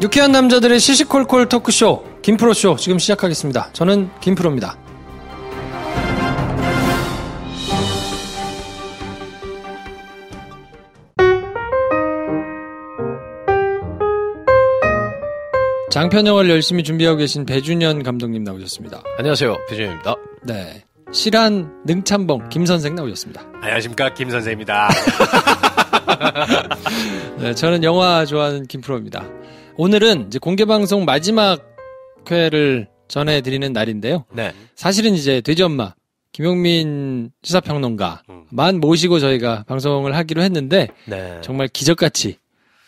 유쾌한 남자들의 시시콜콜 토크쇼 김프로쇼 지금 시작하겠습니다. 저는 김프로입니다. 장편 영화를 열심히 준비하고 계신 배준현 감독님 나오셨습니다. 안녕하세요, 배준현입니다. 네, 실한 능참봉 김 선생 나오셨습니다. 안녕하십니까, 김 선생입니다. 네, 저는 영화 좋아하는 김프로입니다. 오늘은 이제 공개방송 마지막 회를 전해드리는 날인데요. 네. 사실은 이제 돼지엄마 김용민 시사평론가만 모시고 저희가 방송을 하기로 했는데 네. 정말 기적같이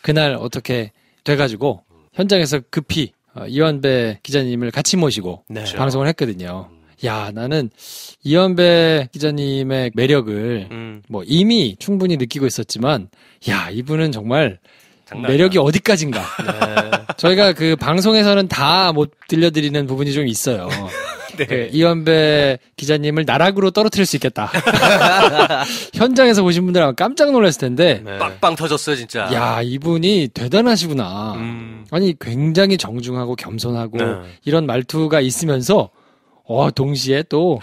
그날 어떻게 돼가지고 현장에서 급히 이완배 기자님을 같이 모시고 네. 방송을 했거든요. 야, 나는 이완배 기자님의 매력을 뭐 이미 충분히 느끼고 있었지만, 야, 이분은 정말 매력이 어디까지인가. 네. 저희가 그 방송에서는 다 못 들려드리는 부분이 좀 있어요. 네. 그 이완배 기자님을 나락으로 떨어뜨릴 수 있겠다. 현장에서 보신 분들 아마 깜짝 놀랐을 텐데. 네. 빵빵 터졌어요, 진짜. 야, 이분이 대단하시구나. 아니, 굉장히 정중하고 겸손하고 네. 이런 말투가 있으면서 동시에 또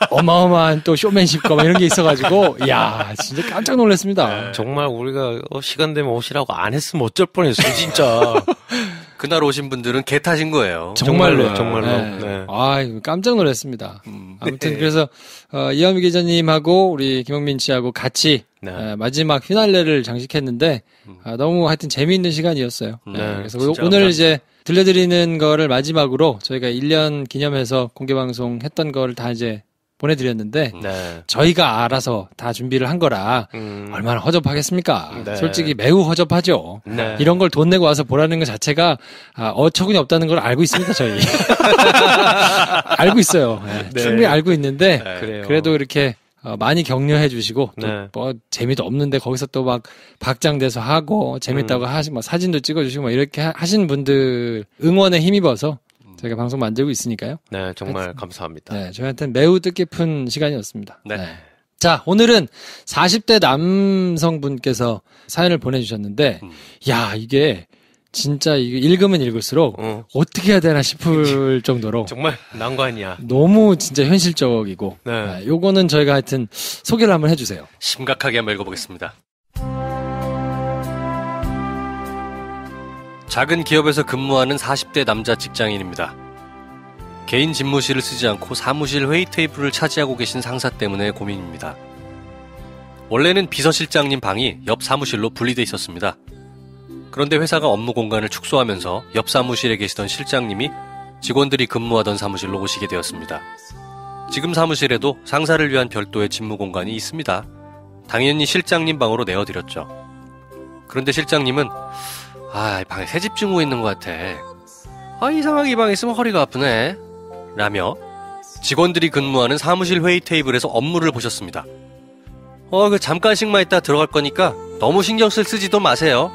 어마어마한 또 쇼맨십과 막 이런 게 있어가지고 야, 진짜 깜짝 놀랐습니다. 정말 우리가 시간 되면 오시라고 안 했으면 어쩔 뻔했어, 진짜. 그날 오신 분들은 개 타신 거예요. 정말로. 정말로. 네. 아, 깜짝 놀랐습니다. 아무튼 그래서 이완배 기자님하고 우리 김용민 씨하고 같이 네. 마지막 휘날레를 장식했는데 너무 하여튼 재미있는 시간이었어요. 네, 그래서 진짜 오늘 감사합니다. 이제 들려드리는 거를 마지막으로 저희가 1년 기념해서 공개방송 했던 거를 다 이제 보내드렸는데 네. 저희가 알아서 다 준비를 한 거라 얼마나 허접하겠습니까? 네. 솔직히 매우 허접하죠. 네. 이런 걸 돈 내고 와서 보라는 것 자체가 어처구니 없다는 걸 알고 있습니다, 저희. 알고 있어요. 네. 네. 충분히 알고 있는데 그래요. 그래도 이렇게 많이 격려해 주시고 또 네. 뭐 재미도 없는데 거기서 또 막 박장대소 하고 재밌다고 뭐 사진도 찍어주시고 막 이렇게 하신 분들 응원에 힘입어서 저희가 방송 만들고 있으니까요. 네, 정말 감사합니다. 네, 저희한테는 매우 뜻깊은 시간이었습니다. 네. 자, 오늘은 40대 남성분께서 사연을 보내주셨는데, 야, 이게 진짜 이게 읽으면 읽을수록 어떻게 해야 되나 싶을 정도로 정말 난관이야. 너무 진짜 현실적이고, 네. 요거는 저희가 하여튼 소개를 한번 해주세요. 심각하게 한번 읽어보겠습니다. 작은 기업에서 근무하는 40대 남자 직장인입니다. 개인 집무실을 쓰지 않고 사무실 회의 테이블을 차지하고 계신 상사 때문에 고민입니다. 원래는 비서실장님 방이 옆 사무실로 분리돼 있었습니다. 그런데 회사가 업무 공간을 축소하면서 옆 사무실에 계시던 실장님이 직원들이 근무하던 사무실로 오시게 되었습니다. 지금 사무실에도 상사를 위한 별도의 집무 공간이 있습니다. 당연히 실장님 방으로 내어드렸죠. 그런데 실장님은 이 방에 새집 증후 있는 것 같아. 이상하게 이 방에 있으면 허리가 아프네. 라며 직원들이 근무하는 사무실 회의 테이블에서 업무를 보셨습니다. 잠깐씩만 있다 들어갈 거니까 너무 신경 쓰지도 마세요.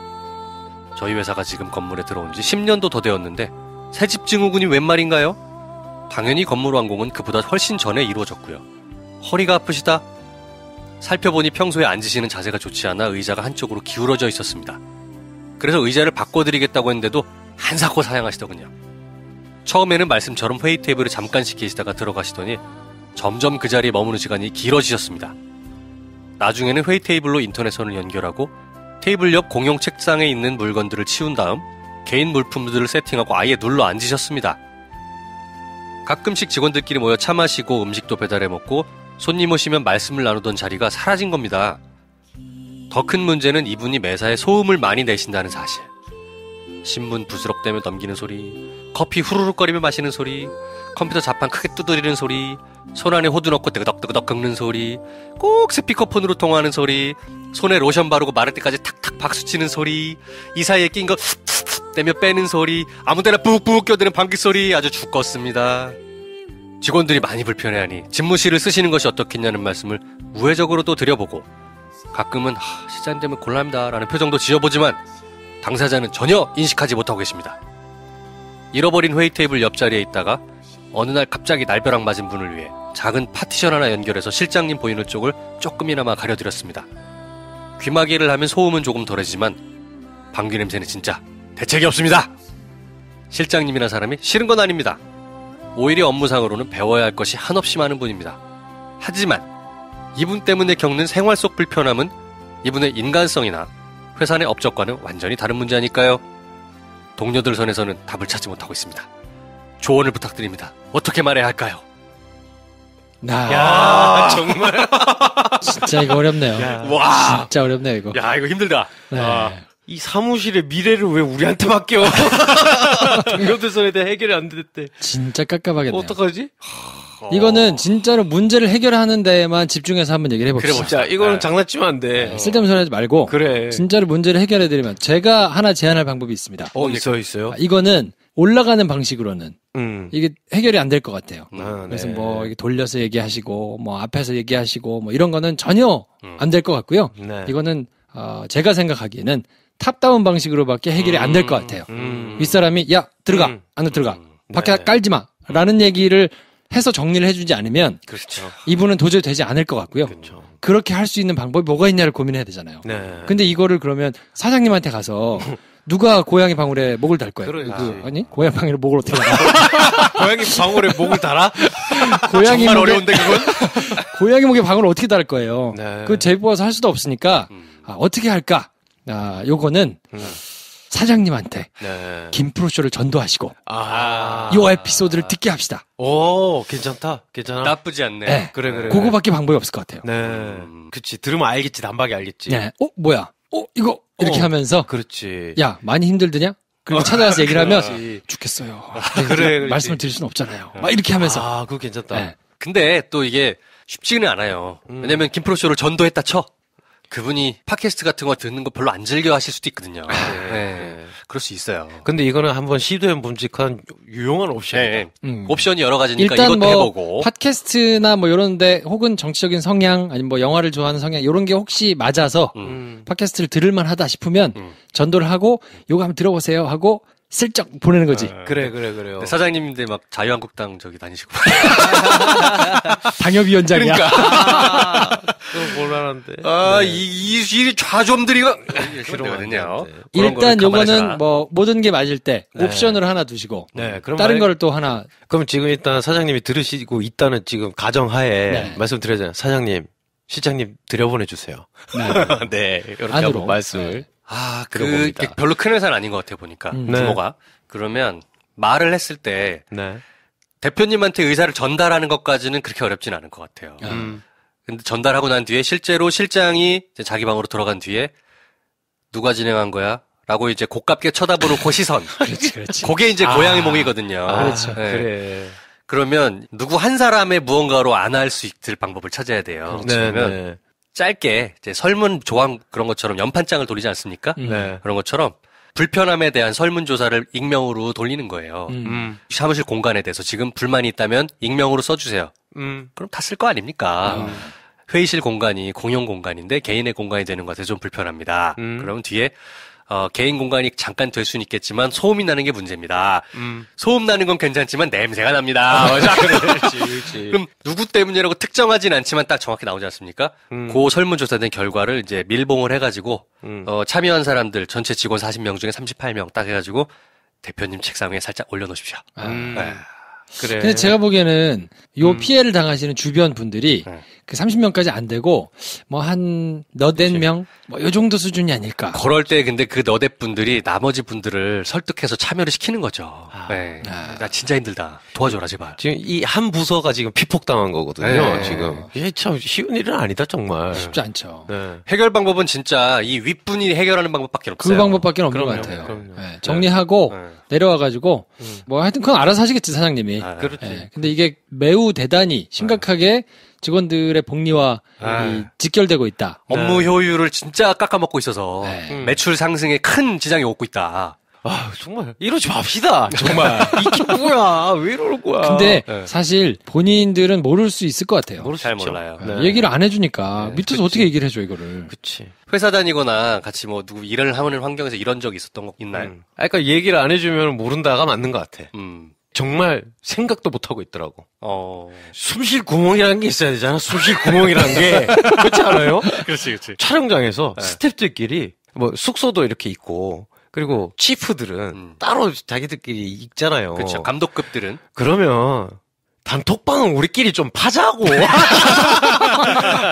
저희 회사가 지금 건물에 들어온 지 10년도 더 되었는데 새집 증후군이 웬 말인가요? 당연히 건물 완공은 그보다 훨씬 전에 이루어졌고요. 허리가 아프시다? 살펴보니 평소에 앉으시는 자세가 좋지 않아 의자가 한쪽으로 기울어져 있었습니다. 그래서 의자를 바꿔드리겠다고 했는데도 한사코 사양하시더군요. 처음에는 말씀처럼 회의 테이블에 잠깐씩 계시다가 들어가시더니 점점 그 자리에 머무는 시간이 길어지셨습니다. 나중에는 회의 테이블로 인터넷선을 연결하고 테이블 옆 공용 책상에 있는 물건들을 치운 다음 개인 물품들을 세팅하고 아예 눌러 앉으셨습니다. 가끔씩 직원들끼리 모여 차 마시고 음식도 배달해 먹고 손님 오시면 말씀을 나누던 자리가 사라진 겁니다. 더 큰 문제는 이분이 매사에 소음을 많이 내신다는 사실. 신문 부스럭대며 넘기는 소리, 커피 후루룩거리며 마시는 소리, 컴퓨터 자판 크게 두드리는 소리, 손 안에 호두 넣고 뜨그덕뜨그덕 긁는 소리, 꼭 스피커폰으로 통화하는 소리, 손에 로션 바르고 마를 때까지 탁탁 박수치는 소리, 이 사이에 낀 거 떼며 빼는 소리, 아무데나 푹푹 껴드는 방귀 소리, 아주 죽겠습니다. 직원들이 많이 불편해하니 집무실을 쓰시는 것이 어떻겠냐는 말씀을 우회적으로 또 드려보고 가끔은 시장 되면 곤란합니다 라는 표정도 지어보지만 당사자는 전혀 인식하지 못하고 계십니다. 잃어버린 회의 테이블 옆자리에 있다가 어느 날 갑자기 날벼락 맞은 분을 위해 작은 파티션 하나 연결해서 실장님 보이는 쪽을 조금이나마 가려드렸습니다. 귀마개를 하면 소음은 조금 덜해지만 방귀 냄새는 진짜 대책이 없습니다. 실장님이란 사람이 싫은 건 아닙니다. 오히려 업무상으로는 배워야 할 것이 한없이 많은 분입니다. 하지만 이분 때문에 겪는 생활 속 불편함은 이분의 인간성이나 회사 내 업적과는 완전히 다른 문제 아닐까요? 동료들 선에서는 답을 찾지 못하고 있습니다. 조언을 부탁드립니다. 어떻게 말해야 할까요? 야, 정말. 진짜 이거 어렵네요. 와, 진짜 어렵네요, 이거. 야, 이거 힘들다. 네. 이 사무실의 미래를 왜 우리한테 맡겨? 동료들 선에 대해 해결이 안 됐대. 진짜 깝깝하겠네요. 어떡하지? 이거는 진짜로 문제를 해결하는 데에만 집중해서 한번 얘기를 해봅시다. 그래 봅시다. 자, 이거는 장난치면 안 돼. 쓸데없는 소리 하지 말고 그래. 진짜로 문제를 해결해드리면 제가 하나 제안할 방법이 있습니다. 있어요. 이거는 올라가는 방식으로는 이게 해결이 안 될 것 같아요. 그래서 네. 뭐 이게 돌려서 얘기하시고 뭐 앞에서 얘기하시고 뭐 이런 거는 전혀 안 될 것 같고요. 네. 이거는 제가 생각하기에는 탑다운 방식으로밖에 해결이 안 될 것 같아요. 윗사람이 야 들어가 안 들어가 밖에 네. 깔지 마라는 얘기를 해서 정리를 해주지 않으면 그렇죠. 이분은 도저히 되지 않을 것 같고요. 그렇죠. 그렇게 할 수 있는 방법이 뭐가 있냐를 고민해야 되잖아요. 네. 근데 이거를 그러면 사장님한테 가서 누가 고양이 방울에 목을 달 거예요? 그러지. 아니 고양이 방울에 목을 어떻게 달아? 고양이 방울에 목을 달아? 고양이 정말 목에 어려운데 그건? 고양이 목에 방울을 어떻게 달 거예요? 네. 그 제비 뽑아서 할 수도 없으니까 어떻게 할까? 요거는 사장님한테 네. 김프로쇼를 전도하시고 아. 요 에피소드를 듣게 합시다. 오, 괜찮다. 괜찮아. 나쁘지 않네. 네. 그래. 그거밖에 방법이 없을 것 같아요. 네. 그치. 들으면 알겠지. 단박에 알겠지. 네. 뭐야? 이거 이렇게 하면서 그렇지. 야 많이 힘들드냐? 그리고 찾아가서 얘기를 하면 그렇지. 죽겠어요. 그래. 말씀을 드릴 수는 없잖아요. 막 이렇게 하면서 아, 그거 괜찮다. 네. 근데 또 이게 쉽지는 않아요. 왜냐면 김프로쇼를 전도했다 쳐. 그분이 팟캐스트 같은 거 듣는 거 별로 안 즐겨 하실 수도 있거든요. 네. 그럴 수 있어요. 근데 이거는 한번 시도해 봄직한 유용한 옵션이다. 네. 옵션이 여러 가지니까 일단 이것도 뭐 해보고. 팟캐스트나 뭐 이런데 혹은 정치적인 성향 아니면 뭐 영화를 좋아하는 성향 이런 게 혹시 맞아서 팟캐스트를 들을만 하다 싶으면 전도를 하고 요거 한번 들어보세요 하고 슬쩍 보내는 거지. 그래요. 사장님인데 막 자유한국당 저기 다니시고. 당협위원장이야. 그거 곤란한데. 이 좌좀들이가 그러거든요. 일단 요거는 뭐 모든 게 맞을 때 옵션으로 하나 두시고 네, 그럼 다른 거를 또 하나 그럼 지금 일단 사장님이 들으시고 있다는 지금 가정하에 네. 말씀드려잖아요. 사장님, 실장님 들여보내주세요. 네, 이렇게 안으로. 한번 말씀을. 들어봅니다. 별로 큰 회사는 아닌 것 같아요, 보니까. 규모가. 그러면 말을 했을 때 네. 대표님한테 의사를 전달하는 것까지는 그렇게 어렵진 않을 것 같아요. 근데 전달하고 난 뒤에 실제로 실장이 이제 자기 방으로 들어간 뒤에 누가 진행한 거야? 라고 이제 고깝게 쳐다보는 그 시선. 그렇지. 그게 이제 고양이 목이거든요. 그렇죠. 네. 그래. 그러면 누구 한 사람의 무언가로 안 할 수 있을 방법을 찾아야 돼요. 그러면 짧게 이제 설문 조항 그런 것처럼 연판장을 돌리지 않습니까? 네. 그런 것처럼 불편함에 대한 설문조사를 익명으로 돌리는 거예요. 사무실 공간에 대해서 지금 불만이 있다면 익명으로 써주세요. 그럼 다 쓸 거 아닙니까? 회의실 공간이 공용 공간인데 개인의 공간이 되는 것 같아서 좀 불편합니다. 그럼 뒤에 개인 공간이 잠깐 될 수는 있겠지만 소음이 나는 게 문제입니다. 소음 나는 건 괜찮지만 냄새가 납니다. 그렇지. 그럼 누구 때문이라고 특정하진 않지만 딱 정확히 나오지 않습니까? 그 설문조사된 결과를 이제 밀봉을 해가지고 참여한 사람들 전체 직원 40명 중에 38명 딱 해가지고 대표님 책상 위에 살짝 올려놓으십시오. 네. 그래. 근데 제가 보기에는 요 피해를 당하시는 주변 분들이 그 30명까지 안 되고 뭐 한 너댓 명 뭐 요 정도 수준이 아닐까. 그럴 때 근데 그 너댓 분들이 나머지 분들을 설득해서 참여를 시키는 거죠. 네. 나 진짜 힘들다. 도와줘라 제발. 지금 이 한 부서가 지금 피폭당한 거거든요. 네. 지금 이게 참 쉬운 일은 아니다 정말. 쉽지 않죠. 네. 해결 방법은 진짜 이 윗분이 해결하는 방법밖에 없어요. 그 방법밖에 없는 그럼요, 것 같아요. 그럼요. 네, 정리하고 네. 내려와가지고 뭐 하여튼 그건 알아서 하시겠지 사장님이. 그렇지. 네, 근데 이게 매우 대단히 심각하게 직원들의 복리와 이 직결되고 있다. 업무 효율을 진짜 깎아먹고 있어서 네. 매출 상승에 큰 지장이 오고 있다. 아 정말 이러지 맙시다. 정말 이게 뭐야? 왜 이러는 거야? 근데 네. 사실 본인들은 모를 수 있을 것 같아요. 모를 수 잘 있죠. 몰라요. 네. 얘기를 안 해주니까 네, 밑에서 그치. 어떻게 얘기를 해줘 이거를. 그치. 회사 다니거나 같이 뭐 누구 일을 하는 환경에서 이런 적이 있었던 거 있나요? 그러니까 얘기를 안 해주면 모른다가 맞는 것 같아. 정말 생각도 못 하고 있더라고. 숨 쉴 구멍이라는 게 있어야 되잖아. 숨 쉴 구멍이라는 게 그렇지 않아요? 그렇지. 촬영장에서 스태프들끼리 뭐 숙소도 이렇게 있고 그리고 치프들은 따로 자기들끼리 있잖아요. 그렇죠. 감독급들은. 그러면 단톡방은 우리끼리 좀 파자고.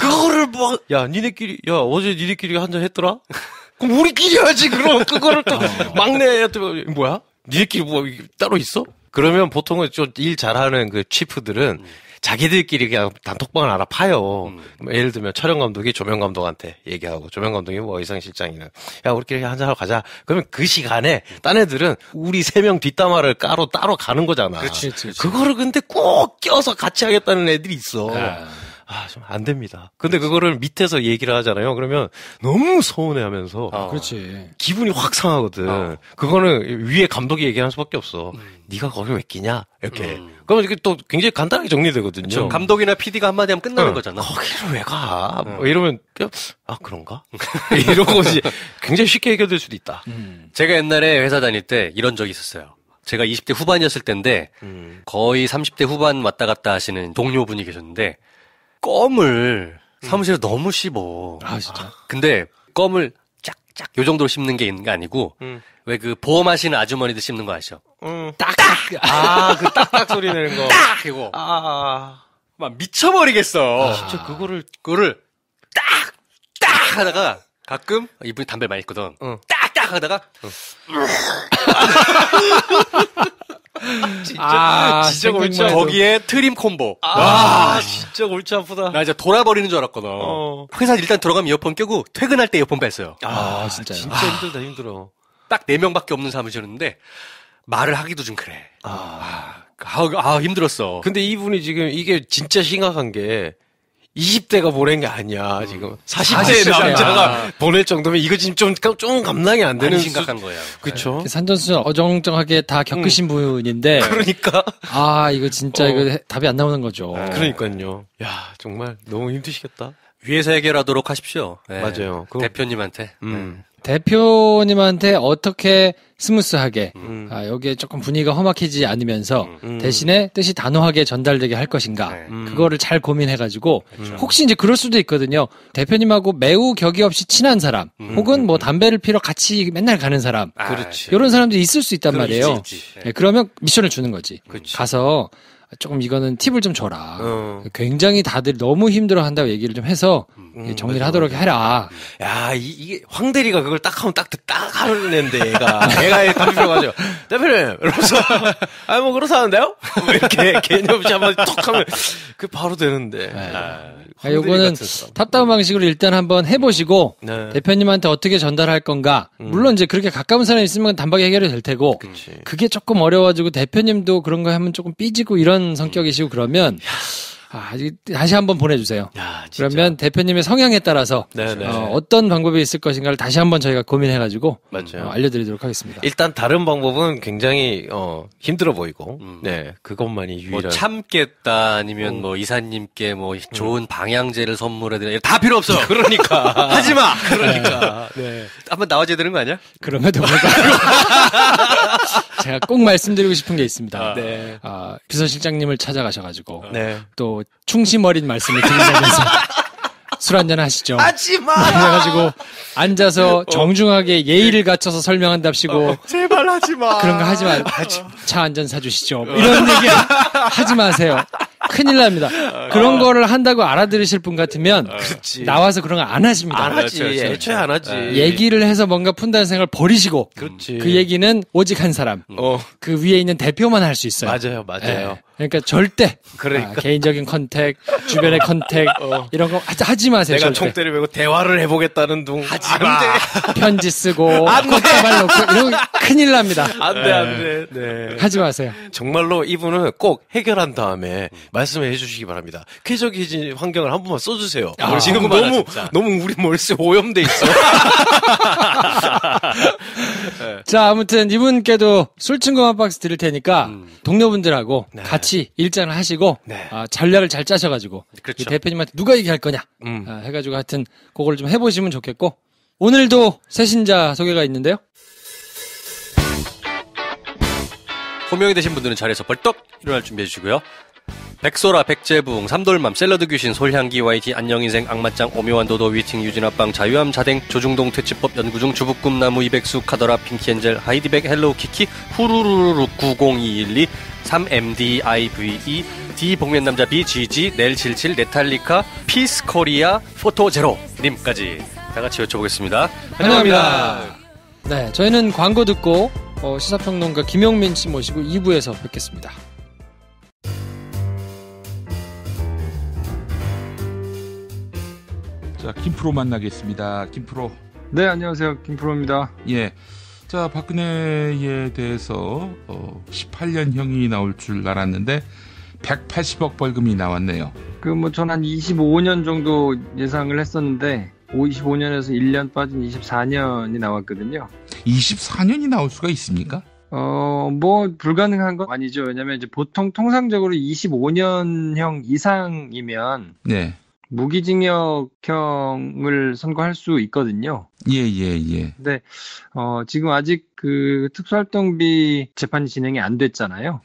그거를 뭐, 야, 어제 니네끼리 한잔 했더라? 그럼 우리끼리 하지, 그럼. 그거를 또 막내한테 뭐야? 니네끼리 뭐 따로 있어? 그러면 보통은 좀 일 잘하는 그 치프들은 자기들끼리 그냥 단톡방을 하나 파요. 예를 들면 촬영 감독이 조명 감독한테 얘기하고 조명 감독이 뭐 의상 실장이는 야 우리끼리 한잔하러 가자. 그러면 그 시간에 딴 애들은 우리 3명 뒷담화를 따로 가는 거잖아. 그렇지. 그거를 근데 꼭 껴서 같이 하겠다는 애들이 있어. 좀 안 됩니다. 근데 그거를 밑에서 얘기를 하잖아요. 그러면 너무 서운해하면서 그렇지. 기분이 확 상하거든. 그거는 위에 감독이 얘기하는 수밖에 없어. 네가 거기 왜 끼냐? 이렇게. 그러면 이게 또 굉장히 간단하게 정리되거든요. 그렇죠. 감독이나 PD가 한마디 하면 끝나는 거잖아. 거기를 왜 가? 뭐 이러면 그런가? 이러고 이제 굉장히 쉽게 해결될 수도 있다. 제가 옛날에 회사 다닐 때 이런 적이 있었어요. 제가 20대 후반이었을 때인데 거의 30대 후반 왔다 갔다 하시는 동료분이 계셨는데 껌을 사무실에 너무 씹어. 진짜. 근데 껌을 쫙쫙 요 정도로 씹는 게 있는 게 아니고 왜 그 보험하시는 아주머니들 씹는 거 아시죠? 딱딱. 그 딱딱 소리 내는 거. 딱! 이거. 막 미쳐버리겠어. 진짜 그거를 딱 하다가 가끔 이분이 담배를 많이 있거든. 딱딱 하다가 진짜 골치 아프다. 거기에 트림 콤보. 진짜 골치 아프다. 나 이제 돌아버리는 줄 알았거든. 회사 일단 들어가면 이어폰 껴고 퇴근할 때 이어폰 뺐어요. 진짜요. 진짜 힘들어. 딱 4명밖에 없는 사무실이었는데 말을 하기도 좀 그래. 힘들었어. 근데 이분이 지금 이게 진짜 심각한 게 20대가 보낸 게 아니야, 지금. 40대 남자가 보낼 정도면 이거 지금 좀 감당이 안 되는. 심각한 거예요. 그쵸. 산전수전 어정쩡하게 다 겪으신 분인데. 그러니까. 이거 진짜 이거 답이 안 나오는 거죠. 그러니까요. 야, 정말 너무 힘드시겠다. 위에서 해결하도록 하십시오. 네. 맞아요. 대표님한테. 대표님한테 어떻게 스무스하게 여기에 조금 분위기가 험악해지지 않으면서 대신에 뜻이 단호하게 전달되게 할 것인가 그거를 잘 고민해가지고 혹시 이제 그럴 수도 있거든요. 대표님하고 매우 격이 없이 친한 사람 혹은 뭐 담배를 피러 같이 맨날 가는 사람 그렇지. 이런 사람들이 있을 수 있단 말이에요. 있지. 네, 그러면 미션을 주는 거지. 그치. 가서 조금 이거는 팁을 좀 줘라. 굉장히 다들 너무 힘들어한다고 얘기를 좀 해서 정리를 하도록 해라. 야, 이게 황 대리가 그걸 딱 하면 딱 하는 애인데 얘가 담배 가지고 대표님 이러면서 뭐 그렇다는데요? 뭐 이렇게 개념 없이 한번 톡 하면 그 바로 되는데. 요거는 탑다운 방식으로 일단 한번 해보시고 대표님한테 어떻게 전달할 건가. 물론 이제 그렇게 가까운 사람이 있으면 단박에 해결이 될 테고 그게 조금 어려워가지고 대표님도 그런 거 하면 조금 삐지고 이런 성격이시고 그러면 다시 한번 보내주세요. 그러면 대표님의 성향에 따라서 어떤 방법이 있을 것인가를 다시 한번 저희가 고민해가지고 알려드리도록 하겠습니다. 일단 다른 방법은 굉장히 힘들어 보이고 그것만이 유일한. 뭐 참겠다 아니면 뭐 이사님께 뭐 좋은 방향제를 선물해드려 다 필요 없어. 그러니까 하지마. 그러니까 한번 나와줘야 되는 거 아니야? 그럼에도 불구하고 제가 꼭 말씀드리고 싶은 게 있습니다. 비서실장님을 찾아가셔가지고 또 충심 어린 말씀을 드리면서 술 한잔 하시죠. 하지마! 그래가지고 앉아서 정중하게 예의를 갖춰서 설명한답시고 제발 하지마! 그런 거 하지 마. 차 한 잔 사주시죠. 이런 얘기 하지 마세요. 큰일 납니다. 그런 거를 한다고 알아들으실 분 같으면 나와서 그런 거 안 하십니다. 안 하지. 애초에 안 하지. 얘기를 해서 뭔가 푼다는 생각을 버리시고 그 얘기는 오직 한 사람. 그 위에 있는 대표만 할 수 있어요. 맞아요. 그러니까 절대 개인적인 컨택, 주변의 컨택 이런 거 하지 마세요. 내가 절대. 총대를 메고 대화를 해보겠다는 둥 하지 마. 편지 쓰고 꽃다발 놓고 이런 거 큰일 납니다. 안 돼. 네. 하지 마세요. 정말로 이분은 꼭 해결한 다음에 말씀해 주시기 바랍니다. 쾌적해진 환경을 한 번만 써주세요. 지금 너무 우리 머릿속에 오염돼 있어. 자, 아무튼 이분께도 술친구 한 박스 드릴 테니까 동료분들하고 같이 일장을 하시고 전략을 잘 짜셔가지고 이 대표님한테 누가 얘기할 거냐 해가지고 하여튼 그걸 좀 해보시면 좋겠고 오늘도 새 신자 소개가 있는데요. 호명이 되신 분들은 자리에서 벌떡 일어날 준비해 주시고요. 백소라, 백제부흥, 삼돌맘, 샐러드 귀신, 솔향기, YT, 안녕인생, 악마짱, 오묘한 도도, 위팅, 유진아빵, 자유함, 자댕, 조중동, 퇴치법, 연구중, 주부꿈나무, 이백수, 카더라, 핑키엔젤, 하이디백, 헬로우 키키, 후루루루루 90212, 3MDIVE, D복면남자, BGG, 넬77, 네탈리카, 피스코리아, 포토제로 님까지 다 같이 외쳐보겠습니다. 환영합니다. 네, 저희는 광고 듣고 시사평론가 김용민 씨 모시고 2부에서 뵙겠습니다. 자, 김프로 만나겠습니다. 김프로. 네, 안녕하세요. 김프로입니다. 예. 자, 박근혜에 대해서 18년형이 나올 줄 알았는데 180억 벌금이 나왔네요. 전 한 25년 정도 예상을 했었는데 25년에서 1년 빠진 24년이 나왔거든요. 24년이 나올 수가 있습니까? 불가능한 건 아니죠. 왜냐면 이제 보통 통상적으로 25년형 이상이면 네. 무기징역형을 선고할 수 있거든요. 예. 근데 지금 아직 그 특수활동비 재판이 진행이 안 됐잖아요.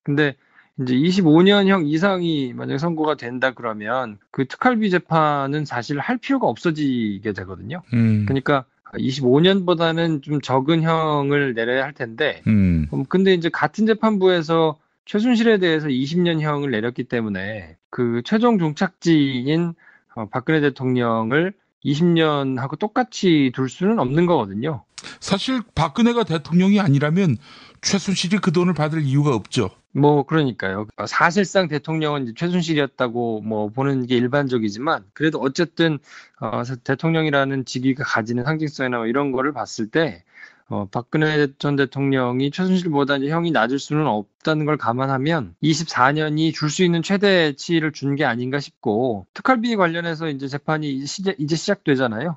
근데 이제 25년형 이상이 만약에 선고가 된다 그러면 그 특활비 재판은 사실 할 필요가 없어지게 되거든요. 그러니까 25년보다는 좀 적은 형을 내려야 할 텐데, 근데 이제 같은 재판부에서 최순실에 대해서 20년형을 내렸기 때문에 그 최종 종착지인 박근혜 대통령을 20년하고 똑같이 둘 수는 없는 거거든요. 사실 박근혜가 대통령이 아니라면 최순실이 그 돈을 받을 이유가 없죠. 그러니까요. 사실상 대통령은 이제 최순실이었다고 보는 게 일반적이지만 그래도 어쨌든 대통령이라는 직위가 가지는 상징성이나 이런 거를 봤을 때 박근혜 전 대통령이 최순실보다 이제 형이 낮을 수는 없다는 걸 감안하면 24년이 줄 수 있는 최대치를 준 게 아닌가 싶고, 특활비 관련해서 이제 재판이 이제 시작되잖아요.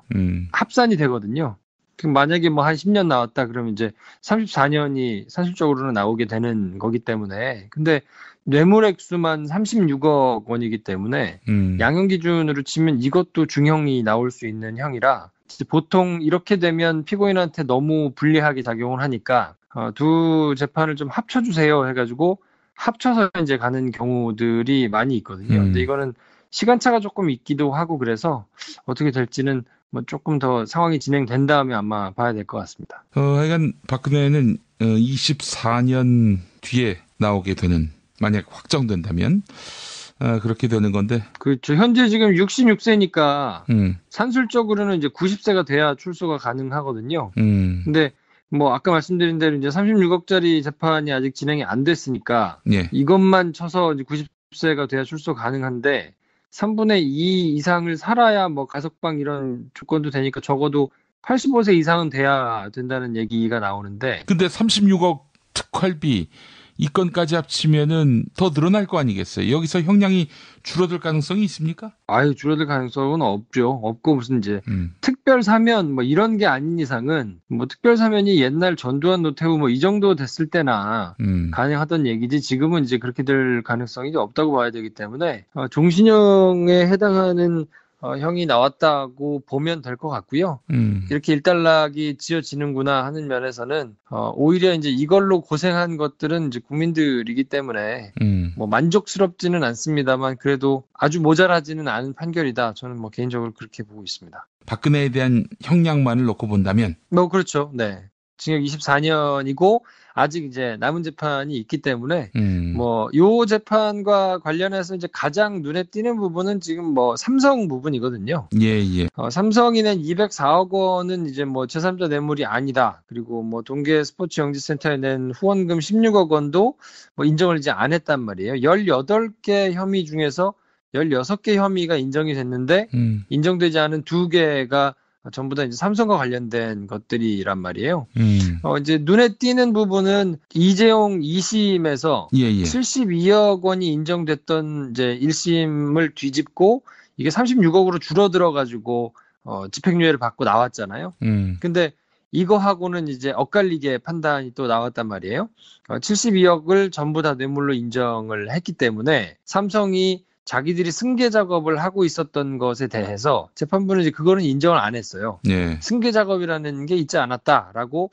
합산이 되거든요. 그럼 만약에 한 10년 나왔다 그러면 이제 34년이 산술적으로는 나오게 되는 거기 때문에, 근데 뇌물 액수만 36억 원이기 때문에 양형 기준으로 치면 이것도 중형이 나올 수 있는 형이라, 보통 이렇게 되면 피고인한테 너무 불리하게 작용을 하니까 두 재판을 좀 합쳐주세요 해가지고 합쳐서 이제 가는 경우들이 많이 있거든요. 근데 이거는 시간차가 조금 있기도 하고 그래서 어떻게 될지는 조금 더 상황이 진행된 다음에 아마 봐야 될 것 같습니다. 하여간 박근혜는 24년 뒤에 나오게 되는, 만약 확정된다면 그렇게 되는 건데. 그렇죠. 현재 지금 66세니까 산술적으로는 이제 90세가 돼야 출소가 가능하거든요. 근데 아까 말씀드린 대로 이제 36억짜리 재판이 아직 진행이 안 됐으니까 예. 이것만 쳐서 이제 90세가 돼야 출소 가능한데 3분의 2 이상을 살아야 가석방 이런 조건도 되니까 적어도 85세 이상은 돼야 된다는 얘기가 나오는데. 근데 36억 특활비 이 건까지 합치면은 더 늘어날 거 아니겠어요? 여기서 형량이 줄어들 가능성이 있습니까? 줄어들 가능성은 없죠. 없고 무슨 이제 특별 사면 이런 게 아닌 이상은 특별 사면이 옛날 전두환 노태우 이 정도 됐을 때나 가능하던 얘기지, 지금은 이제 그렇게 될 가능성이 없다고 봐야 되기 때문에 종신형에 해당하는 형이 나왔다고 보면 될 것 같고요. 이렇게 일단락이 지어지는구나 하는 면에서는 오히려 이제 이걸로 고생한 것들은 이제 국민들이기 때문에 만족스럽지는 않습니다만 그래도 아주 모자라지는 않은 판결이다. 저는 개인적으로 그렇게 보고 있습니다. 박근혜에 대한 형량만을 놓고 본다면? 그렇죠. 네. 징역 24년이고 아직 이제 남은 재판이 있기 때문에 요 재판과 관련해서 이제 가장 눈에 띄는 부분은 지금 삼성 부분이거든요. 예. 삼성이 낸 204억 원은 이제 제3자 뇌물이 아니다. 그리고 동계 스포츠 영지센터에 낸 후원금 16억 원도 인정을 이제 안 했단 말이에요. 18개 혐의 중에서 16개 혐의가 인정이 됐는데 인정되지 않은 2개가 전부 다 이제 삼성과 관련된 것들이란 말이에요. 이제 눈에 띄는 부분은 이재용 2심에서 72억 원이 인정됐던 이제 1심을 뒤집고 이게 36억으로 줄어들어가지고 집행유예를 받고 나왔잖아요. 근데 이거하고는 이제 엇갈리게 판단이 또 나왔단 말이에요. 72억을 전부 다 뇌물로 인정을 했기 때문에 삼성이 자기들이 승계 작업을 하고 있었던 것에 대해서 재판부는 이제 그거는 인정을 안 했어요. 네. 승계 작업이라는 게 있지 않았다라고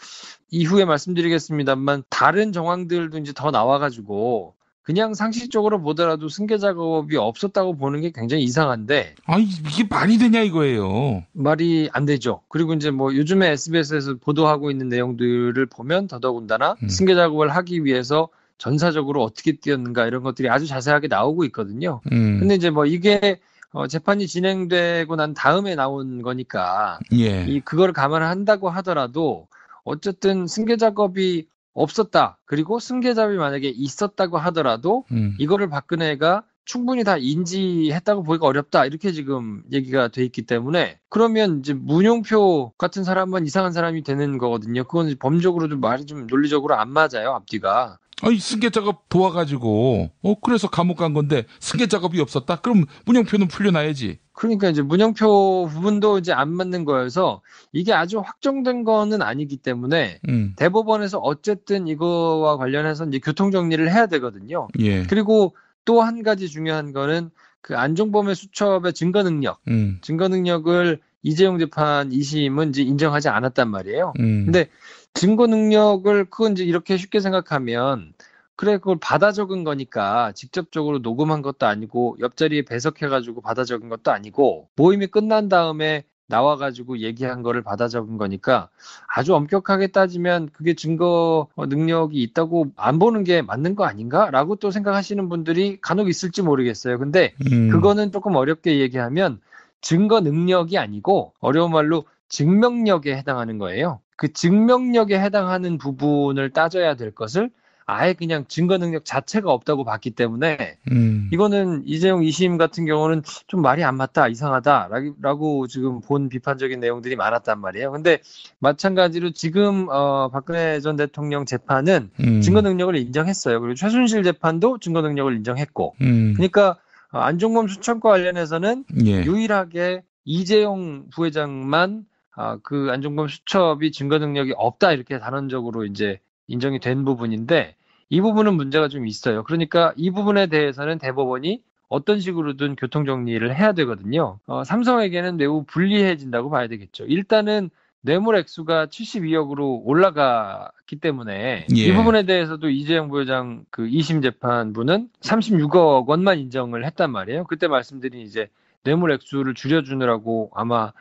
이후에 말씀드리겠습니다만 다른 정황들도 이제 더 나와가지고 그냥 상식적으로 보더라도 승계 작업이 없었다고 보는 게 굉장히 이상한데 아니, 이게 말이 되냐 이거예요. 말이 안 되죠. 그리고 이제 뭐 요즘에 SBS에서 보도하고 있는 내용들을 보면 더더군다나 승계 작업을 하기 위해서 전사적으로 어떻게 뛰었는가 이런 것들이 아주 자세하게 나오고 있거든요. 근데 이제 뭐 이게 재판이 진행되고 난 다음에 나온 거니까 예. 그걸 감안한다고 하더라도 어쨌든 승계 작업이 없었다. 그리고 승계 작업이 만약에 있었다고 하더라도 이거를 박근혜가 충분히 다 인지했다고 보기가 어렵다. 이렇게 지금 얘기가 돼 있기 때문에 그러면 이제 문용표 같은 사람은 이상한 사람이 되는 거거든요. 그건 법적으로 좀 말이 좀 논리적으로 안 맞아요. 앞뒤가. 아니, 승계 작업 도와가지고, 그래서 감옥 간 건데, 승계 작업이 없었다? 그럼 문영표는 풀려나야지. 그러니까 이제 문영표 부분도 이제 안 맞는 거여서 이게 아주 확정된 거는 아니기 때문에 대법원에서 어쨌든 이거와 관련해서 이제 교통 정리를 해야 되거든요. 예. 그리고 또 한 가지 중요한 거는 그 안종범의 수첩의 증거 능력, 증거 능력을 이재용 재판 2심은 이제 인정하지 않았단 말이에요. 근데 증거 능력을 그건 이제 이렇게 쉽게 생각하면 그래 그걸 받아 적은 거니까 직접적으로 녹음한 것도 아니고 옆자리에 배석해가지고 받아 적은 것도 아니고 모임이 끝난 다음에 나와가지고 얘기한 거를 받아 적은 거니까 아주 엄격하게 따지면 그게 증거 능력이 있다고 안 보는 게 맞는 거 아닌가라고 또 생각하시는 분들이 간혹 있을지 모르겠어요. 근데 그거는 조금 어렵게 얘기하면 증거 능력이 아니고 어려운 말로 증명력에 해당하는 거예요. 그 증명력에 해당하는 부분을 따져야 될 것을 아예 그냥 증거 능력 자체가 없다고 봤기 때문에 이거는 이재용 2심 같은 경우는 좀 말이 안 맞다, 이상하다라고 지금 본 비판적인 내용들이 많았단 말이에요. 근데 마찬가지로 지금 박근혜 전 대통령 재판은 증거 능력을 인정했어요. 그리고 최순실 재판도 증거 능력을 인정했고, 그러니까 안종범 수첩과 관련해서는 예. 유일하게 이재용 부회장만 그 안종범 수첩이 증거 능력이 없다 이렇게 단언적으로 이제 인정이 된 부분인데 이 부분은 문제가 좀 있어요. 그러니까 이 부분에 대해서는 대법원이 어떤 식으로든 교통 정리를 해야 되거든요. 삼성에게는 매우 불리해진다고 봐야 되겠죠. 일단은 뇌물 액수가 72억으로 올라갔기 때문에 예. 이 부분에 대해서도 이재용 부회장 그 2심 재판부는 36억 원만 인정을 했단 말이에요. 그때 말씀드린 이제 뇌물 액수를 줄여주느라고 아마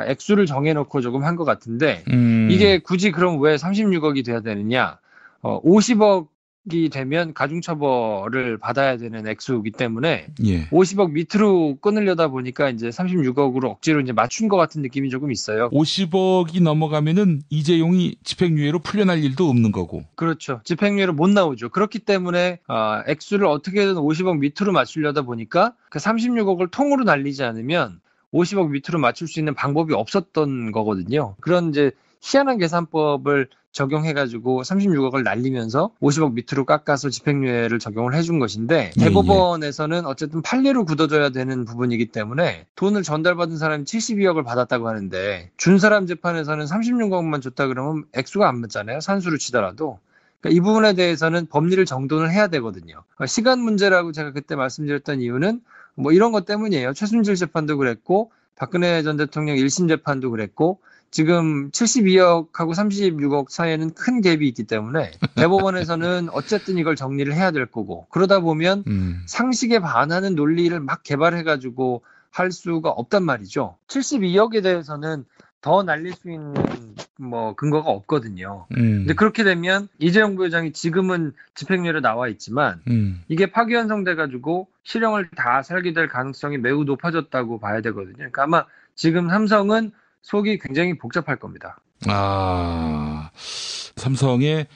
액수를 정해놓고 조금 한 것 같은데 이게 굳이 그럼 왜 36억이 돼야 되느냐? 50억이 되면 가중처벌을 받아야 되는 액수이기 때문에 예. 50억 밑으로 끊으려다 보니까 이제 36억으로 억지로 이제 맞춘 것 같은 느낌이 조금 있어요. 50억이 넘어가면은 이재용이 집행유예로 풀려날 일도 없는 거고. 그렇죠. 집행유예로 못 나오죠. 그렇기 때문에 액수를 어떻게든 50억 밑으로 맞추려다 보니까 그 36억을 통으로 날리지 않으면 50억 밑으로 맞출 수 있는 방법이 없었던 거거든요. 그런 이제 희한한 계산법을 적용해가지고 36억을 날리면서 50억 밑으로 깎아서 집행유예를 적용을 해준 것인데 대법원에서는 어쨌든 판례로 굳어져야 되는 부분이기 때문에 돈을 전달받은 사람이 72억을 받았다고 하는데 준 사람 재판에서는 36억만 줬다 그러면 액수가 안 맞잖아요. 산수로 치더라도. 그러니까 이 부분에 대해서는 법리를 정돈을 해야 되거든요. 시간 문제라고 제가 그때 말씀드렸던 이유는 뭐 이런 것 때문이에요. 최순실 재판도 그랬고 박근혜 전 대통령 1심 재판도 그랬고 지금 72억하고 36억 사이에는 큰 갭이 있기 때문에 대법원에서는 어쨌든 이걸 정리를 해야 될 거고 그러다 보면 상식에 반하는 논리를 막 개발해가지고 할 수가 없단 말이죠. 72억에 대해서는 더 날릴 수 있는 뭐 근거가 없거든요. 근데 그렇게 되면 이재용 부회장이 지금은 집행유예로 나와 있지만 이게 파기환송돼가지고 실형을 다 살게 될 가능성이 매우 높아졌다고 봐야 되거든요. 그러니까 아마 지금 삼성은 속이 굉장히 복잡할 겁니다. 삼성의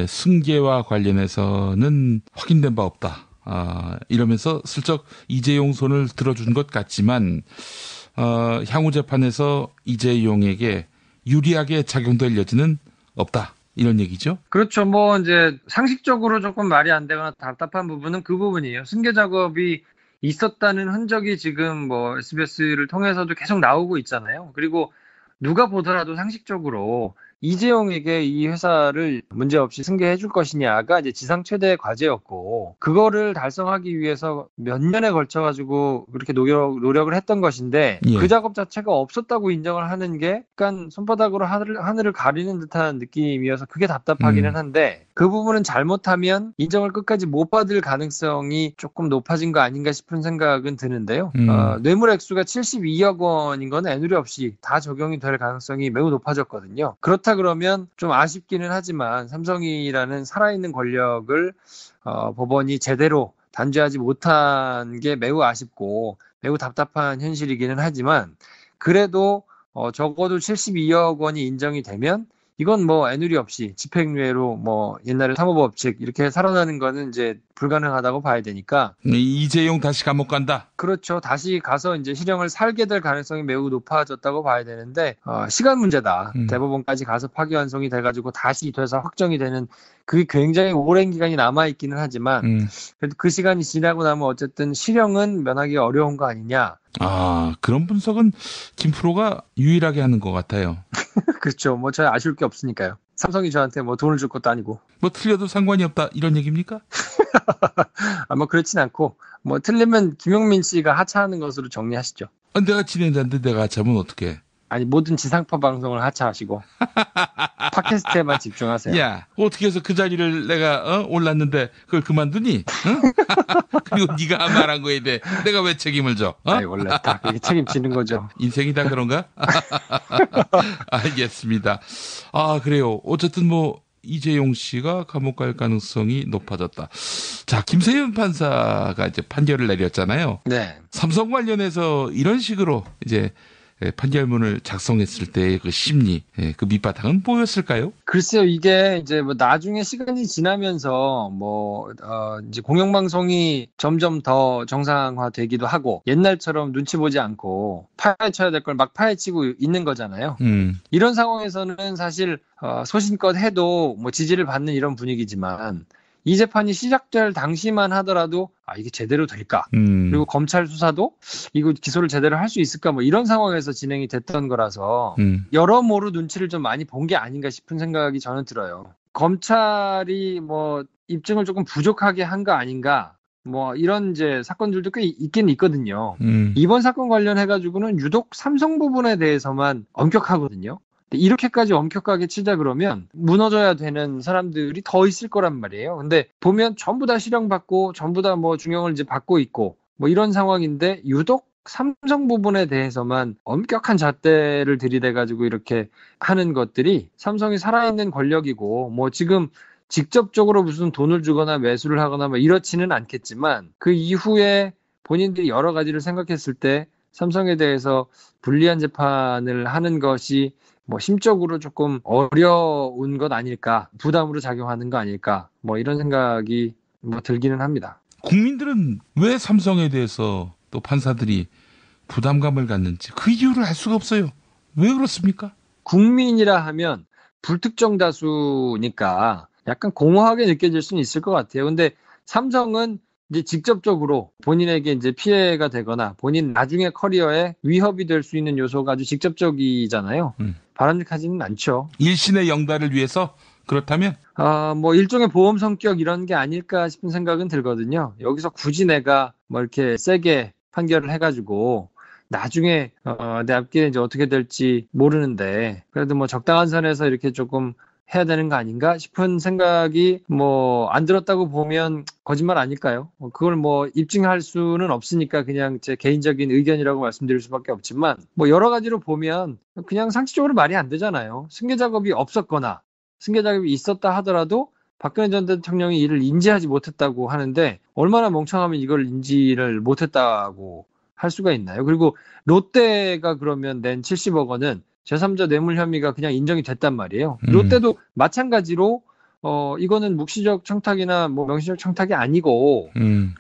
승계와 관련해서는 확인된 바 없다. 이러면서 슬쩍 이재용 손을 들어준 것 같지만 향후 재판에서 이재용에게 유리하게 작용될 여지는 없다. 이런 얘기죠? 그렇죠. 뭐 이제 상식적으로 조금 말이 안 되거나 답답한 부분은 그 부분이에요. 승계 작업이 있었다는 흔적이 지금 뭐 SBS를 통해서도 계속 나오고 있잖아요. 그리고 누가 보더라도 상식적으로 이재용에게 이 회사를 문제없이 승계해 줄 것이냐가 이제 지상 최대의 과제였고, 그거를 달성하기 위해서 몇 년에 걸쳐 가지고 그렇게 노력을 했던 것인데, 예. 그 작업 자체가 없었다고 인정을 하는 게 약간 손바닥으로 하늘을 가리는 듯한 느낌이어서 그게 답답하기는 한데, 그 부분은 잘못하면 인정을 끝까지 못 받을 가능성이 조금 높아진 거 아닌가 싶은 생각은 드는데요. 뇌물 액수가 72억 원인 건 애누리 없이 다 적용이 될 가능성이 매우 높아졌거든요. 그렇다 그러면 좀 아쉽기는 하지만 삼성이라는 살아있는 권력을 법원이 제대로 단죄하지 못한 게 매우 아쉽고 매우 답답한 현실이기는 하지만, 그래도 적어도 72억 원이 인정이 되면 이건 뭐 애누리 없이 집행유예로 뭐 옛날에 사모법칙 이렇게 살아나는 거는 이제 불가능하다고 봐야 되니까. 이재용 다시 감옥 간다. 그렇죠. 다시 가서 이제 실형을 살게 될 가능성이 매우 높아졌다고 봐야 되는데, 시간 문제다. 대법원까지 가서 파기환송이 돼가지고 다시 돼서 확정이 되는, 그게 굉장히 오랜 기간이 남아있기는 하지만, 그래도 그 시간이 지나고 나면 어쨌든 실형은 면하기 어려운 거 아니냐. 아, 그런 분석은 김프로가 유일하게 하는 것 같아요. 그렇죠. 뭐 저희 아쉬울 게 없으니까요. 삼성이 저한테 뭐 돈을 줄 것도 아니고. 뭐 틀려도 상관이 없다 이런 얘기입니까? 뭐 그렇진 않고, 뭐 틀리면 김용민 씨가 하차하는 것으로 정리하시죠. 내가 진행자인데 내가 하차하면 어떡해? 아니, 모든 지상파 방송을 하차하시고 팟캐스트에만 집중하세요. 야, 어떻게 해서 그 자리를 내가 올랐는데 그걸 그만두니? 응? 그리고 네가 말한 거에 대해 내가 왜 책임을 져? 아니, 원래 다 그렇게 책임지는 거죠. 인생이 다 그런가? 알겠습니다. 아, 그래요. 어쨌든 뭐 이재용 씨가 감옥 갈 가능성이 높아졌다. 자, 김세윤 판사가 이제 판결을 내렸잖아요. 네. 삼성 관련해서 이런 식으로 이제 판결문을 작성했을 때의 그 심리, 그 밑바탕은 뭐였을까요? 글쎄요, 이게 이제 뭐 나중에 시간이 지나면서 이제 공영방송이 점점 더 정상화되기도 하고, 옛날처럼 눈치 보지 않고 파헤쳐야 될 걸 막 파헤치고 있는 거잖아요. 이런 상황에서는 사실 소신껏 해도 뭐 지지를 받는 이런 분위기지만, 이 재판이 시작될 당시만 하더라도 이게 제대로 될까? 그리고 검찰 수사도 이거 기소를 제대로 할 수 있을까? 뭐 이런 상황에서 진행이 됐던 거라서 여러모로 눈치를 좀 많이 본 게 아닌가 싶은 생각이 저는 들어요. 검찰이 뭐 입증을 조금 부족하게 한 거 아닌가? 뭐 이런 이제 사건들도 꽤 있긴 있거든요. 이번 사건 관련해가지고는 유독 삼성 부분에 대해서만 엄격하거든요. 이렇게까지 엄격하게 치자 그러면 무너져야 되는 사람들이 더 있을 거란 말이에요. 근데 보면 전부 다 실형받고 전부 다 뭐 중형을 이제 받고 있고 뭐 이런 상황인데, 유독 삼성 부분에 대해서만 엄격한 잣대를 들이대가지고 이렇게 하는 것들이, 삼성이 살아있는 권력이고 뭐 지금 직접적으로 무슨 돈을 주거나 매수를 하거나 뭐 이렇지는 않겠지만, 그 이후에 본인들이 여러 가지를 생각했을 때 삼성에 대해서 불리한 재판을 하는 것이 뭐 심적으로 조금 어려운 것 아닐까, 부담으로 작용하는 거 아닐까, 뭐 이런 생각이 뭐 들기는 합니다. 국민들은 왜 삼성에 대해서 또 판사들이 부담감을 갖는지 그 이유를 알 수가 없어요. 왜 그렇습니까? 국민이라 하면 불특정 다수니까 약간 공허하게 느껴질 수는 있을 것 같아요. 근데 삼성은 이제 직접적으로 본인에게 이제 피해가 되거나 본인 나중에 커리어에 위협이 될 수 있는 요소가 아주 직접적이잖아요. 바람직하지는 않죠. 일신의 영달을 위해서 그렇다면? 뭐 일종의 보험 성격 이런 게 아닐까 싶은 생각은 들거든요. 여기서 굳이 내가 뭐 이렇게 세게 판결을 해가지고 나중에 내 앞길에 이제 어떻게 될지 모르는데, 그래도 뭐 적당한 선에서 이렇게 조금 해야 되는 거 아닌가 싶은 생각이 뭐 안 들었다고 보면 거짓말 아닐까요? 그걸 뭐 입증할 수는 없으니까 그냥 제 개인적인 의견이라고 말씀드릴 수밖에 없지만, 뭐 여러 가지로 보면 그냥 상식적으로 말이 안 되잖아요. 승계 작업이 없었거나 승계 작업이 있었다 하더라도 박근혜 전 대통령이 이를 인지하지 못했다고 하는데, 얼마나 멍청하면 이걸 인지를 못했다고 할 수가 있나요? 그리고 롯데가 그러면 낸 70억 원은 제3자 뇌물 혐의가 그냥 인정이 됐단 말이에요. 롯데도 마찬가지로 이거는 묵시적 청탁이나 뭐 명시적 청탁이 아니고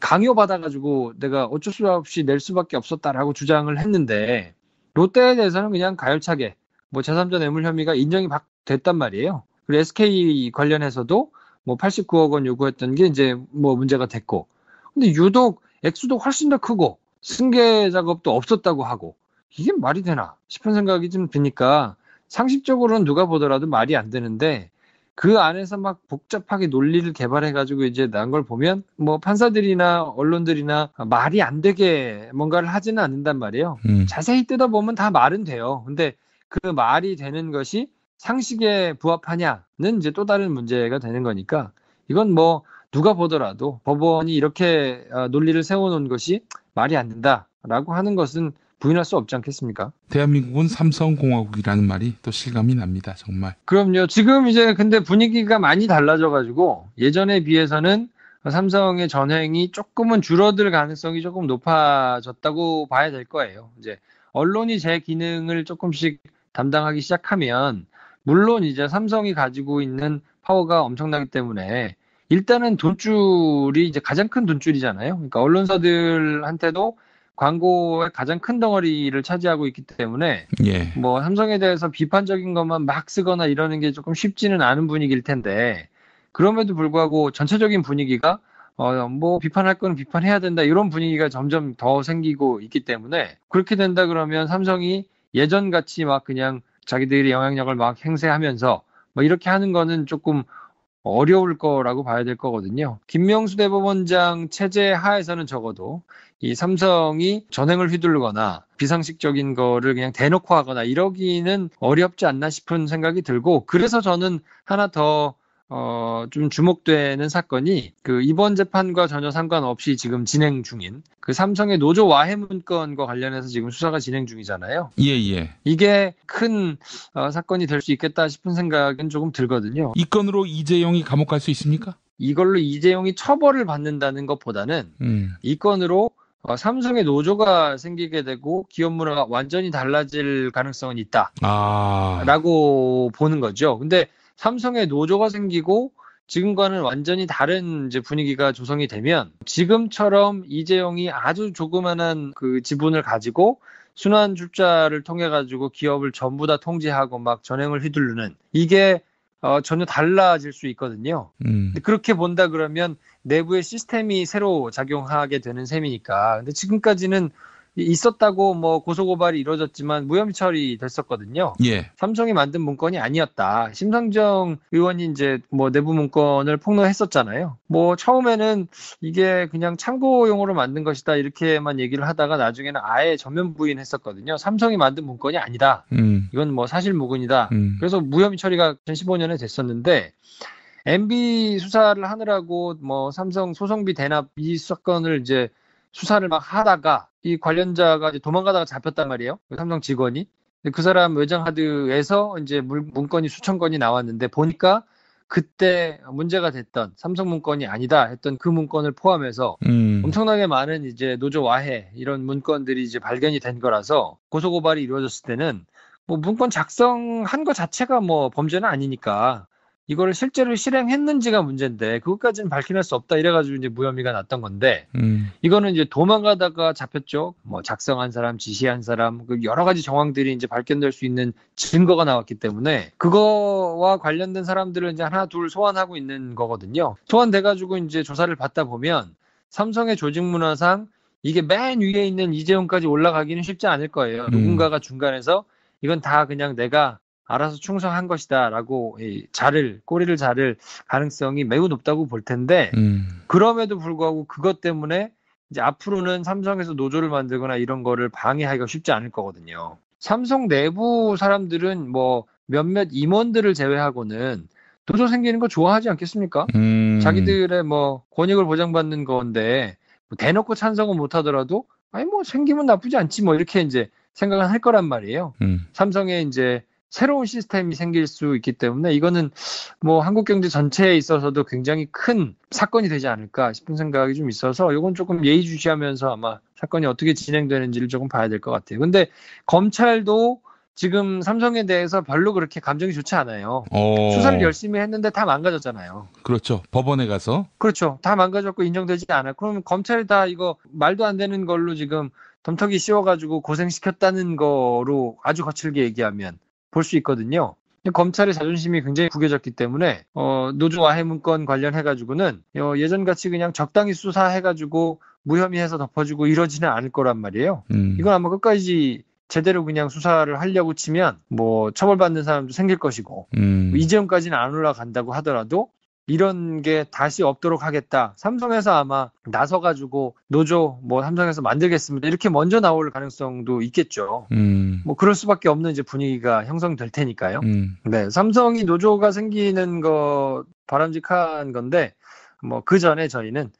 강요받아가지고 내가 어쩔 수 없이 낼 수밖에 없었다라고 주장을 했는데, 롯데에 대해서는 그냥 가열차게 뭐 제3자 뇌물 혐의가 인정이 됐단 말이에요. 그리고 SK 관련해서도 뭐 89억 원 요구했던 게 이제 뭐 문제가 됐고, 근데 유독 액수도 훨씬 더 크고 승계 작업도 없었다고 하고, 이게 말이 되나 싶은 생각이 좀 드니까 상식적으로는 누가 보더라도 말이 안 되는데 그 안에서 막 복잡하게 논리를 개발해가지고 이제 난 걸 보면 뭐 판사들이나 언론들이나 말이 안 되게 뭔가를 하지는 않는단 말이에요. 자세히 뜯어보면 다 말은 돼요. 근데 그 말이 되는 것이 상식에 부합하냐는 이제 또 다른 문제가 되는 거니까 이건 뭐 누가 보더라도 법원이 이렇게 논리를 세워놓은 것이 말이 안 된다라고 하는 것은 부인할 수 없지 않겠습니까? 대한민국은 삼성공화국이라는 말이 또 실감이 납니다. 정말. 그럼요. 지금 이제 근데 분위기가 많이 달라져가지고 예전에 비해서는 삼성의 전횡이 조금은 줄어들 가능성이 조금 높아졌다고 봐야 될 거예요. 이제 언론이 제 기능을 조금씩 담당하기 시작하면 물론 이제 삼성이 가지고 있는 파워가 엄청나기 때문에 일단은 돈줄이 이제 가장 큰 돈줄이잖아요. 그러니까 언론사들한테도 광고의 가장 큰 덩어리를 차지하고 있기 때문에 예. 뭐 삼성에 대해서 비판적인 것만 막 쓰거나 이러는 게 조금 쉽지는 않은 분위기일 텐데 그럼에도 불구하고 전체적인 분위기가 뭐 비판할 건 비판해야 된다 이런 분위기가 점점 더 생기고 있기 때문에 그렇게 된다 그러면 삼성이 예전같이 막 그냥 자기들이 영향력을 막 행사하면서 뭐 이렇게 하는 거는 조금 어려울 거라고 봐야 될 거거든요. 김명수 대법원장 체제 하에서는 적어도 이 삼성이 전횡을 휘두르거나 비상식적인 거를 그냥 대놓고 하거나 이러기는 어렵지 않나 싶은 생각이 들고 그래서 저는 하나 더 좀 주목되는 사건이 그 이번 재판과 전혀 상관없이 지금 진행 중인 그 삼성의 노조 와해 문건과 관련해서 지금 수사가 진행 중이잖아요. 예. 이게 큰 사건이 될 수 있겠다 싶은 생각은 조금 들거든요. 이 건으로 이재용이 감옥 갈 수 있습니까? 이걸로 이재용이 처벌을 받는다는 것보다는 이 건으로 삼성의 노조가 생기게 되고 기업 문화가 완전히 달라질 가능성은 있다라고 보는 거죠. 근데 삼성의 노조가 생기고 지금과는 완전히 다른 이제 분위기가 조성이 되면 지금처럼 이재용이 아주 조그만한 그 지분을 가지고 순환 출자를 통해 가지고 기업을 전부 다 통제하고 막 전횡을 휘두르는 이게 전혀 달라질 수 있거든요. 근데 그렇게 본다 그러면 내부의 시스템이 새로 작용하게 되는 셈이니까. 근데 지금까지는 있었다고 뭐 고소고발이 이루어졌지만 무혐의 처리됐었거든요. 예. 삼성이 만든 문건이 아니었다. 심상정 의원이 이제 뭐 내부 문건을 폭로했었잖아요. 뭐 처음에는 이게 그냥 참고용으로 만든 것이다 이렇게만 얘기를 하다가 나중에는 아예 전면 부인했었거든요. 삼성이 만든 문건이 아니다. 이건 뭐 사실무근이다. 그래서 무혐의 처리가 2015년에 됐었는데 MB 수사를 하느라고 뭐 삼성 소송비 대납 이 사건을 이제 수사를 막 하다가 이 관련자가 이제 도망가다가 잡혔단 말이에요. 삼성 직원이. 그 사람 외장하드에서 이제 문건이 수천 건이 나왔는데 보니까 그때 문제가 됐던 삼성 문건이 아니다 했던 그 문건을 포함해서 엄청나게 많은 이제 노조 와해 이런 문건들이 이제 발견이 된 거라서 고소고발이 이루어졌을 때는 뭐 문건 작성한 것 자체가 뭐 범죄는 아니니까 이거를 실제로 실행했는지가 문제인데 그것까지는 밝혀낼 수 없다 이래가지고 이제 무혐의가 났던 건데 이거는 이제 도망가다가 잡혔죠. 뭐 작성한 사람, 지시한 사람, 그 여러 가지 정황들이 이제 발견될 수 있는 증거가 나왔기 때문에 그거와 관련된 사람들을 이제 하나 둘 소환하고 있는 거거든요. 소환돼가지고 이제 조사를 받다 보면 삼성의 조직 문화상 이게 맨 위에 있는 이재용까지 올라가기는 쉽지 않을 거예요. 누군가가 중간에서 이건 다 그냥 내가 알아서 충성한 것이다라고 꼬리를 자를 가능성이 매우 높다고 볼 텐데 그럼에도 불구하고 그것 때문에 이제 앞으로는 삼성에서 노조를 만들거나 이런 거를 방해하기가 쉽지 않을 거거든요. 삼성 내부 사람들은 뭐 몇몇 임원들을 제외하고는 노조 생기는 거 좋아하지 않겠습니까? 자기들의 뭐 권익을 보장받는 건데 뭐 대놓고 찬성은 못하더라도 아니 뭐 생기면 나쁘지 않지 뭐 이렇게 이제 생각을 할 거란 말이에요. 삼성에 이제 새로운 시스템이 생길 수 있기 때문에 이거는 뭐 한국 경제 전체에 있어서도 굉장히 큰 사건이 되지 않을까 싶은 생각이 좀 있어서 이건 조금 예의주시하면서 아마 사건이 어떻게 진행되는지를 조금 봐야 될 것 같아요. 근데 검찰도 지금 삼성에 대해서 별로 그렇게 감정이 좋지 않아요. 수사를 열심히 했는데 다 망가졌잖아요. 그렇죠. 법원에 가서. 그렇죠. 다 망가졌고 인정되지 않아요. 그러면 검찰이 다 이거 말도 안 되는 걸로 지금 덤터기 씌워가지고 고생시켰다는 거로 아주 거칠게 얘기하면 볼 수 있거든요. 검찰의 자존심이 굉장히 구겨졌기 때문에 노조 와해 문건 관련해가지고는 예전같이 그냥 적당히 수사해가지고 무혐의해서 덮어주고 이러지는 않을 거란 말이에요. 이건 아마 끝까지 제대로 그냥 수사를 하려고 치면 뭐 처벌받는 사람도 생길 것이고 이재용까지는 안 올라간다고 하더라도 이런 게 다시 없도록 하겠다. 삼성에서 아마 나서가지고 노조 뭐 삼성에서 만들겠습니다. 이렇게 먼저 나올 가능성도 있겠죠. 뭐 그럴 수밖에 없는 이제 분위기가 형성될 테니까요. 네, 삼성이 노조가 생기는 거 바람직한 건데 뭐 그 전에 저희는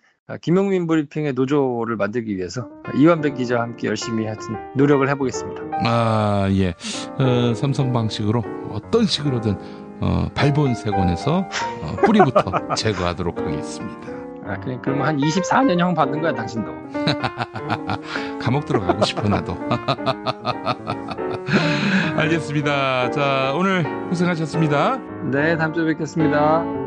김용민 브리핑의 노조를 만들기 위해서 이완백 기자와 함께 열심히 하여튼 노력을 해보겠습니다. 아, 예. 삼성 방식으로 어떤 식으로든 발본색원에서 뿌리부터 제거하도록 하겠습니다. 아, 그럼 한 24년형 받는 거야, 당신도. 감옥 들어가고 싶어, 나도. 알겠습니다. 자, 오늘 고생하셨습니다. 네, 다음 주에 뵙겠습니다.